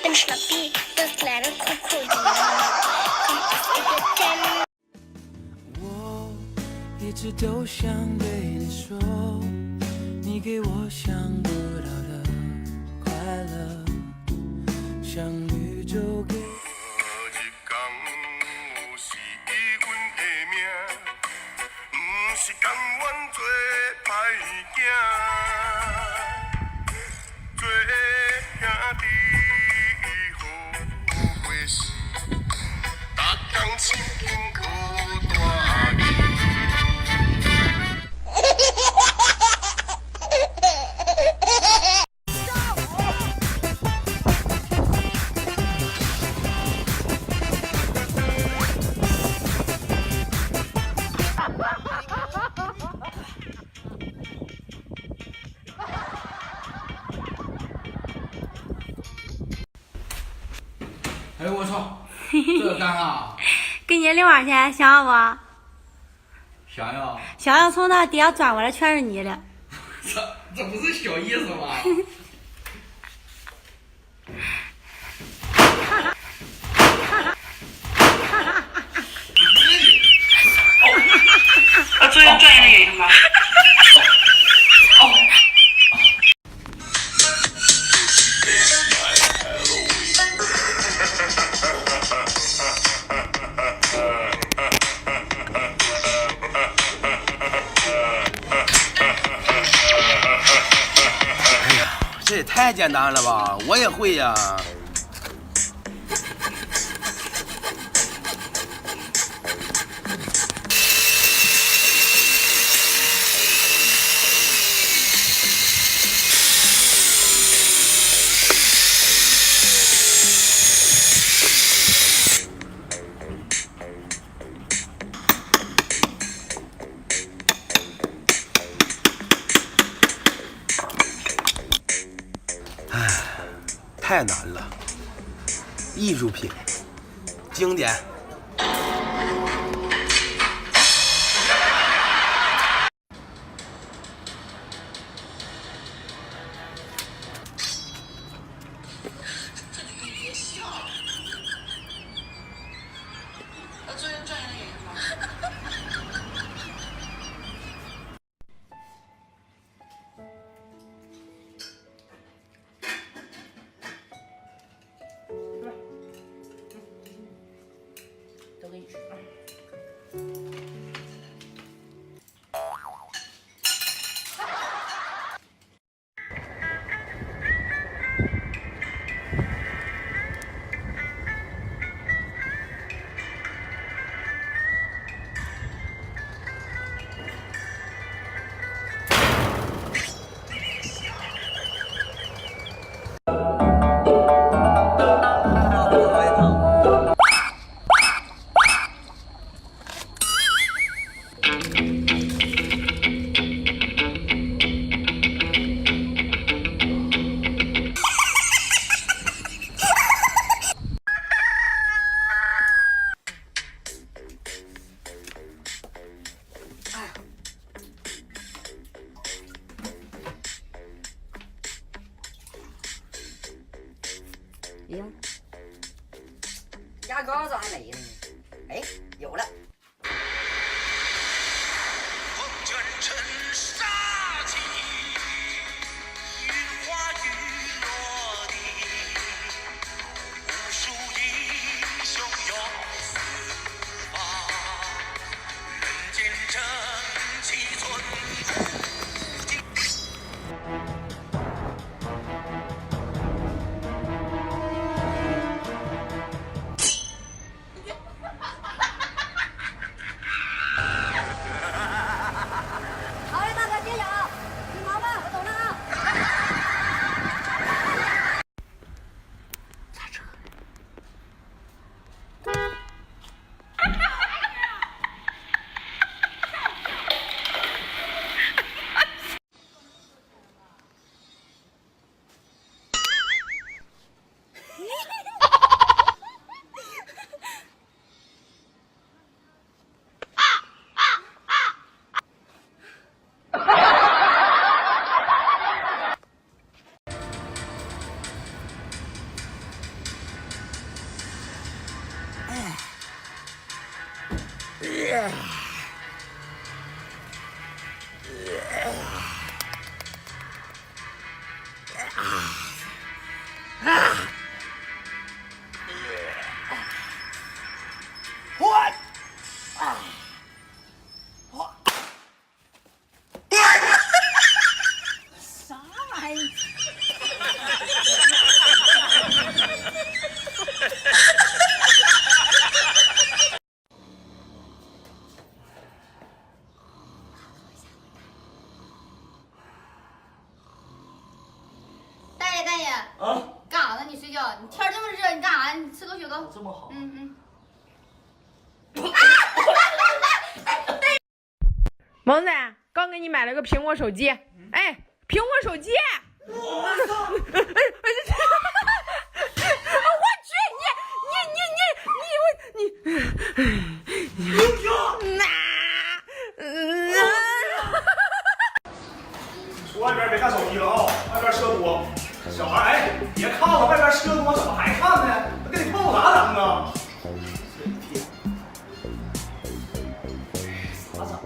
Bin Schnappi, das kleine Krokodil. Komm, es ist Legende. 我一直都想对你说，你给我想不到的快乐，像宇宙给。日光有时以阮的命，不是甘愿做歹囝，做兄弟好过是，逐工亲近靠大义。哎呦我操，这干啥？给你零花钱，想要不？想要？想要从他爹赚过来全是你的。这不是小意思吗？我昨天转移的原因吧。这也太简单了吧！我也会呀。太难了，艺术品，经典。都给你吃。行，牙膏咋还没呢？哎，有了。大爷大爷，啊，干啥呢？你睡觉？你天儿这么热，你干啥？你吃东西都这么好。萌仔，刚给你买了个苹果手机，哎，苹果手机。我去，外边别看手机了啊，外边车多。小孩，哎，别看了，外边车多，怎么还看呢？我跟你碰啥咱们呢？啥整的？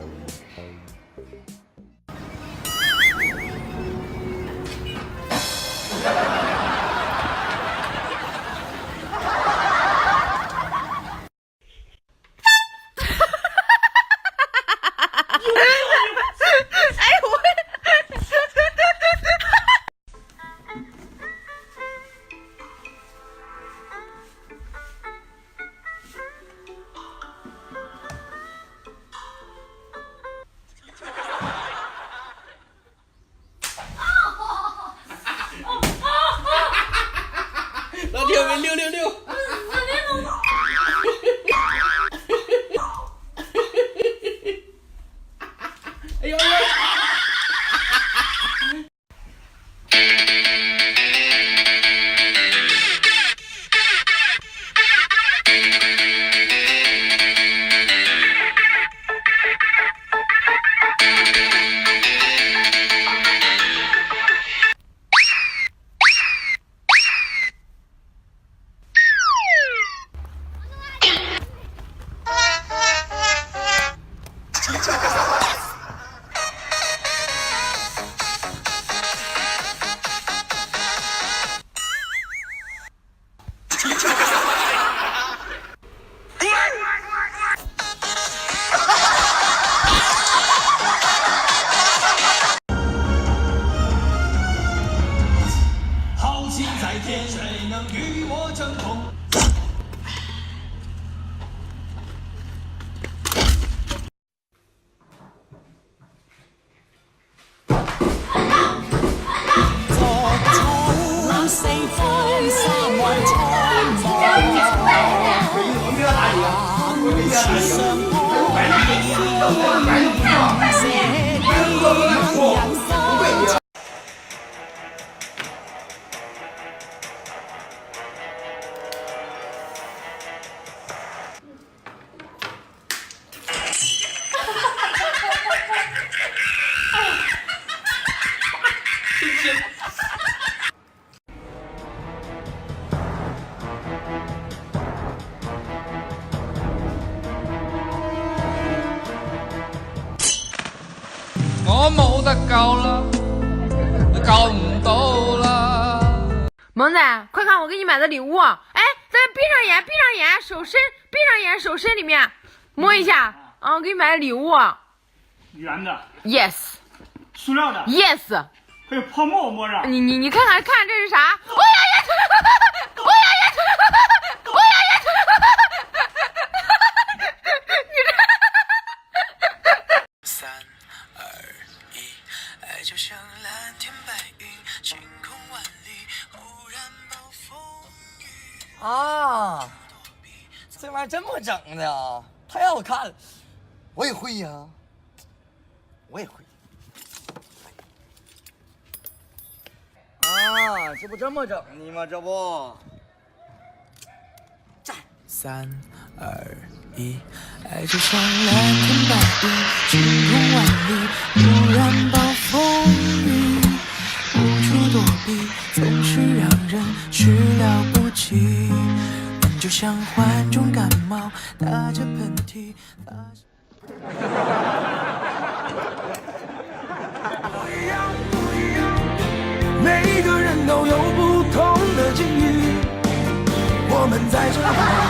老铁们666。哎呦！豪情在天，谁能与我争锋？我冇得救啦，救唔到啦。萌仔，快看我给你买的礼物！哎，咱闭上眼，闭上眼，手伸，闭上眼，手伸里面，摸一下。啊，我给你买的礼物。圆的。Yes。塑料的。Yes。还有泡沫，我摸着。你看看这是啥？我呀呀！3、2、1，爱就像蓝天白云，晴空万里，忽然暴风雨。啊，这玩意儿这么整的啊，太好看了。我也会呀，我也会。啊，这不这么整的吗？这不。3、2、1，爱就像蓝天白云，晴空万里，忽然暴风雨，无处躲避，总是让人始料不及。人就像患重感冒，打着喷嚏。每个人都有不同的境遇，我们在这里。